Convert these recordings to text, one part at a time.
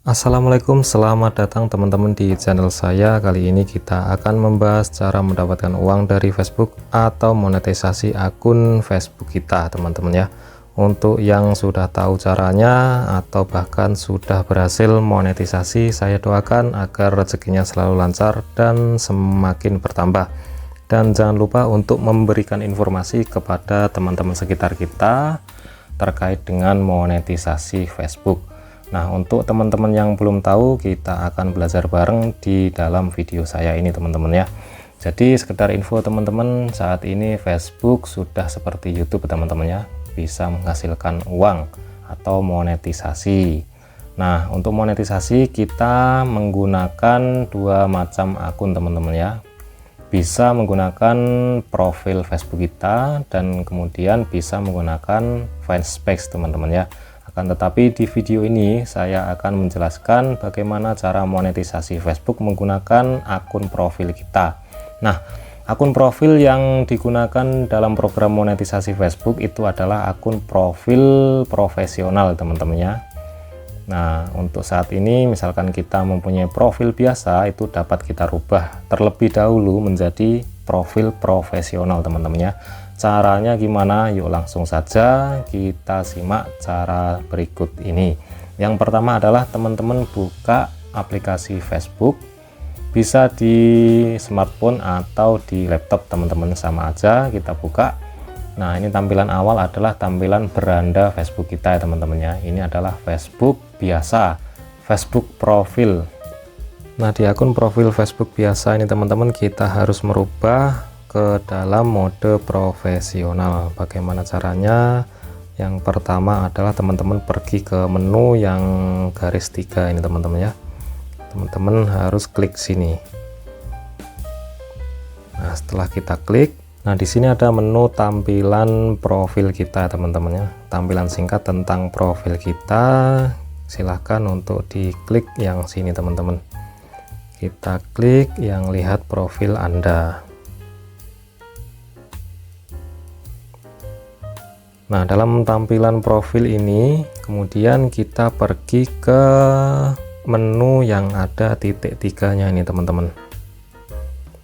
Assalamualaikum, selamat datang teman-teman di channel saya. Kali ini kita akan membahas cara mendapatkan uang dari Facebook atau monetisasi akun Facebook kita, teman-teman ya. Untuk yang sudah tahu caranya atau bahkan sudah berhasil monetisasi, saya doakan agar rezekinya selalu lancar dan semakin bertambah. Dan jangan lupa untuk memberikan informasi kepada teman-teman sekitar kita terkait dengan monetisasi Facebook. Nah, untuk teman-teman yang belum tahu, kita akan belajar bareng di dalam video saya ini, teman-teman ya. Jadi sekedar info teman-teman, saat ini Facebook sudah seperti YouTube, teman-teman ya, bisa menghasilkan uang atau monetisasi. Nah, untuk monetisasi kita menggunakan dua macam akun, teman-teman ya. Bisa menggunakan profil Facebook kita dan kemudian bisa menggunakan fanpage, teman-teman ya. Akan tetapi di video ini saya akan menjelaskan bagaimana cara monetisasi Facebook menggunakan akun profil kita. Nah, akun profil yang digunakan dalam program monetisasi Facebook itu adalah akun profil profesional, teman-teman ya. Nah, untuk saat ini misalkan kita mempunyai profil biasa, itu dapat kita rubah terlebih dahulu menjadi profil profesional, teman-teman ya. Caranya gimana? Yuk langsung saja kita simak cara berikut ini. Yang pertama adalah teman-teman buka aplikasi Facebook, bisa di smartphone atau di laptop, teman-teman sama aja kita buka. Nah, ini tampilan awal adalah tampilan beranda Facebook kita ya, teman-teman ya. Ini adalah Facebook biasa, Facebook profil. Nah, di akun profil Facebook biasa ini teman-teman kita harus merubah ke dalam mode profesional. Bagaimana caranya? Yang pertama adalah teman-teman pergi ke menu yang garis 3 ini, teman-teman ya. Teman-teman harus klik sini. Nah, setelah kita klik, nah di sini ada menu tampilan profil kita, teman-teman ya. Tampilan singkat tentang profil kita. Silahkan untuk diklik yang sini, teman-teman. Kita klik yang lihat profil Anda. Nah, dalam tampilan profil ini kemudian kita pergi ke menu yang ada titik 3-nya ini, teman-teman.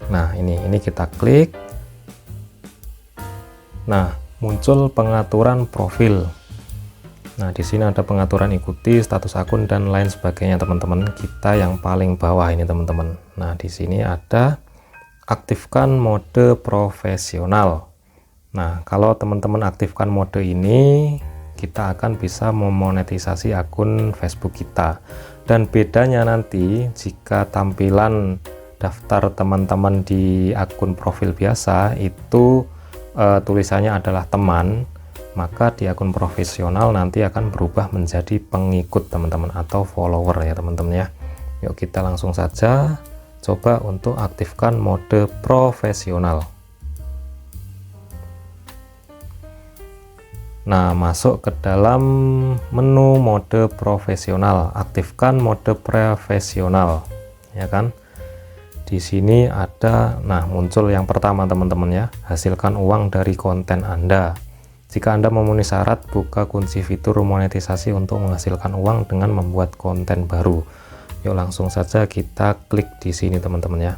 Nah, ini kita klik. Nah, muncul pengaturan profil. Nah, di sini ada pengaturan ikuti, status akun dan lain sebagainya, teman-teman. Kita yang paling bawah ini, teman-teman. Nah, di sini ada aktifkan mode profesional. Nah, kalau teman-teman aktifkan mode ini, kita akan bisa memonetisasi akun Facebook kita. Dan bedanya nanti jika tampilan daftar teman-teman di akun profil biasa itu tulisannya adalah teman, maka di akun profesional nanti akan berubah menjadi pengikut, teman-teman, atau follower ya, teman-teman ya. Yuk kita langsung saja coba untuk aktifkan mode profesional. Nah, masuk ke dalam menu mode profesional, aktifkan mode profesional, ya kan? Di sini ada, nah muncul yang pertama, teman-teman ya, hasilkan uang dari konten Anda. Jika Anda memenuhi syarat, buka kunci fitur monetisasi untuk menghasilkan uang dengan membuat konten baru. Yuk langsung saja kita klik di sini, teman-teman ya.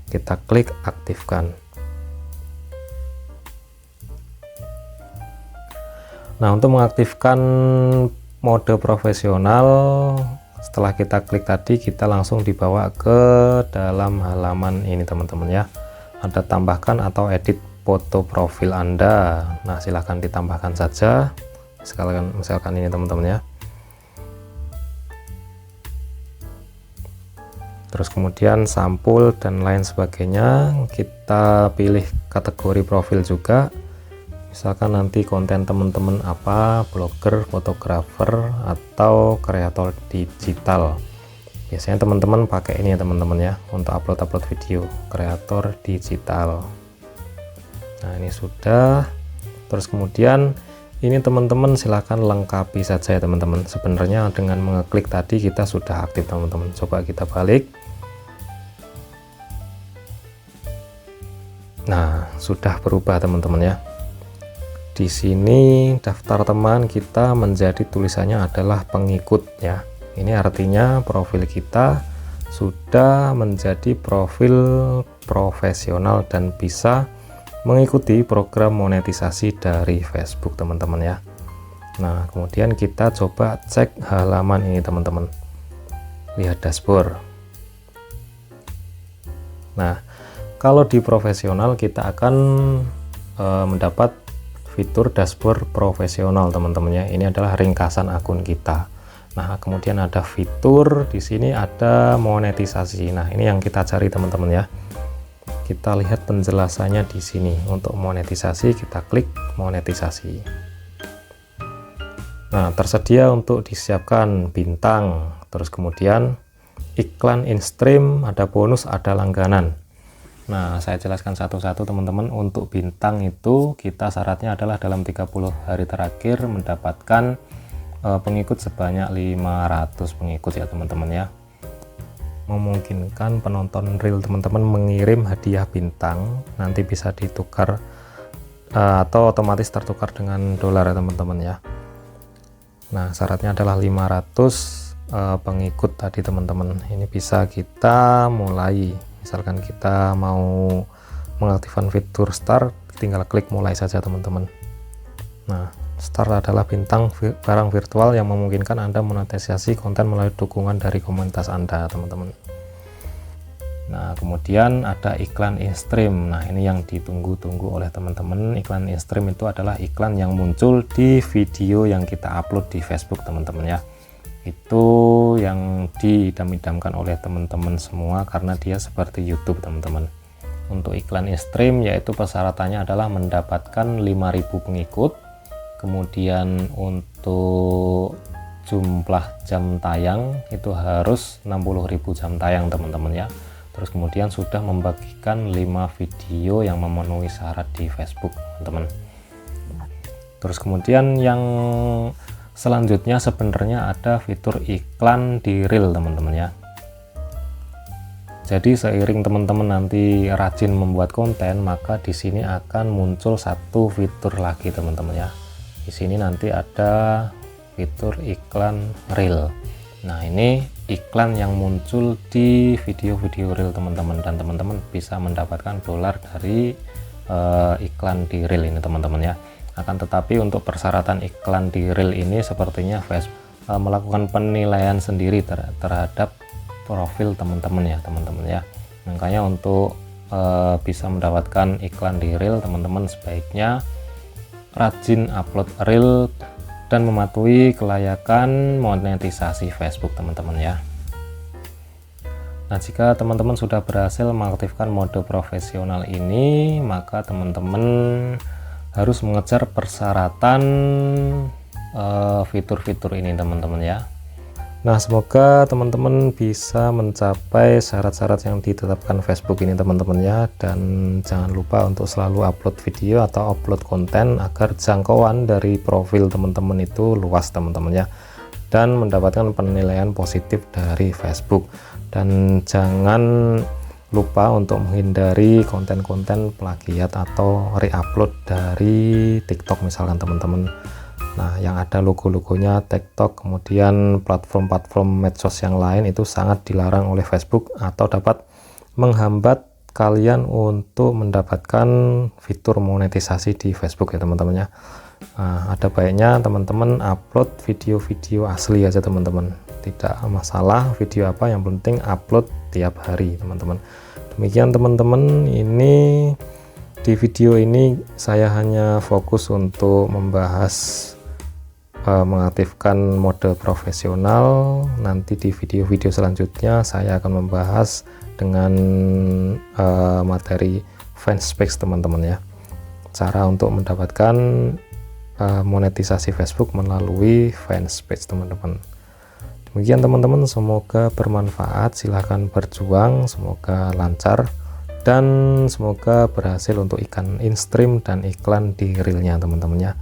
Kita klik aktifkan. Nah, untuk mengaktifkan mode profesional, setelah kita klik tadi, kita langsung dibawa ke dalam halaman ini, teman-teman ya. Ada tambahkan atau edit foto profil Anda. Nah, silahkan ditambahkan saja. Misalkan ini, teman-teman ya. Terus kemudian sampul dan lain sebagainya. Kita pilih kategori profil juga. Misalkan nanti konten teman-teman apa, blogger, fotografer, atau kreator digital. Biasanya teman-teman pakai ini ya, teman-teman ya, untuk upload video, kreator digital. Nah, ini sudah. Terus kemudian ini teman-teman silahkan lengkapi saja ya, teman-teman. Sebenarnya dengan mengeklik tadi kita sudah aktif, teman-teman. Coba kita balik. Nah, sudah berubah, teman-teman ya. Di sini daftar teman kita menjadi tulisannya adalah pengikut ya. ini artinya profil kita sudah menjadi profil profesional dan bisa mengikuti program monetisasi dari Facebook teman-teman ya. Nah, kemudian kita coba cek halaman ini teman-teman. Lihat dashboard. Nah, kalau di profesional kita akan mendapat fitur dashboard profesional teman-teman ya. Ini adalah ringkasan akun kita. Nah, kemudian ada fitur di sini, ada monetisasi. Nah, ini yang kita cari teman-teman ya. Kita lihat penjelasannya di sini. Untuk monetisasi kita klik monetisasi. Nah, tersedia untuk disiapkan bintang, terus kemudian iklan in-stream, ada bonus, ada langganan. Nah, saya jelaskan satu-satu teman-teman. Untuk bintang itu kita syaratnya adalah dalam 30 hari terakhir mendapatkan pengikut sebanyak 500 pengikut ya teman-teman ya. Memungkinkan penonton real teman-teman mengirim hadiah bintang, nanti bisa ditukar atau otomatis tertukar dengan dolar ya teman-teman ya. Nah, syaratnya adalah 500 pengikut tadi teman-teman. Ini bisa kita mulai, misalkan kita mau mengaktifkan fitur start, tinggal klik mulai saja teman-teman. Nah, start adalah bintang barang virtual yang memungkinkan Anda monetisasi konten melalui dukungan dari komunitas Anda teman-teman. Nah, kemudian ada iklan in-stream. Nah, ini yang ditunggu-tunggu oleh teman-teman. Iklan in-stream itu adalah iklan yang muncul di video yang kita upload di Facebook teman-teman ya. Itu yang diidam-idamkan oleh teman-teman semua karena dia seperti YouTube teman-teman. Untuk iklan in-stream yaitu persyaratannya adalah mendapatkan 5.000 pengikut. Kemudian untuk jumlah jam tayang itu harus 60.000 jam tayang teman-teman ya. Terus kemudian sudah membagikan 5 video yang memenuhi syarat di Facebook teman-teman. Terus kemudian yang selanjutnya sebenarnya ada fitur iklan di reel teman-teman ya. Jadi seiring teman-teman nanti rajin membuat konten, maka di sini akan muncul satu fitur lagi teman-teman ya. Di sini nanti ada fitur iklan reel. Nah, ini iklan yang muncul di video-video reel teman-teman, dan teman-teman bisa mendapatkan dolar dari iklan di reel ini teman-teman ya. Akan tetapi untuk persyaratan iklan di reel ini sepertinya Facebook melakukan penilaian sendiri terhadap profil teman-teman ya teman-teman ya. Makanya untuk bisa mendapatkan iklan di reel, teman-teman sebaiknya rajin upload reel dan mematuhi kelayakan monetisasi Facebook teman-teman ya. Nah, jika teman-teman sudah berhasil mengaktifkan mode profesional ini, maka teman-teman harus mengejar persyaratan fitur-fitur ini teman-teman ya. Nah, semoga teman-teman bisa mencapai syarat-syarat yang ditetapkan Facebook ini teman-teman ya. Dan jangan lupa untuk selalu upload video atau upload konten agar jangkauan dari profil teman-teman itu luas teman-teman ya, dan mendapatkan penilaian positif dari Facebook. Dan jangan lupa untuk menghindari konten-konten plagiat atau re-upload dari TikTok misalkan teman-teman. Nah, yang ada logo-logonya TikTok, kemudian platform-platform medsos yang lain itu sangat dilarang oleh Facebook atau dapat menghambat kalian untuk mendapatkan fitur monetisasi di Facebook ya teman-teman ya. Nah, ada baiknya teman-teman upload video-video asli aja teman-teman. Tidak masalah video apa, yang penting upload tiap hari teman-teman. Demikian teman-teman, ini di video ini saya hanya fokus untuk membahas mengaktifkan mode profesional. Nanti di video-video selanjutnya saya akan membahas dengan materi fanspage teman-teman ya, cara untuk mendapatkan monetisasi Facebook melalui fanspage teman-teman. Demikian teman-teman, semoga bermanfaat, silahkan berjuang, semoga lancar, dan semoga berhasil untuk iklan in-stream dan iklan di reelnya teman-teman ya.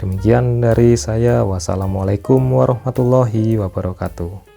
Demikian dari saya, wassalamualaikum warahmatullahi wabarakatuh.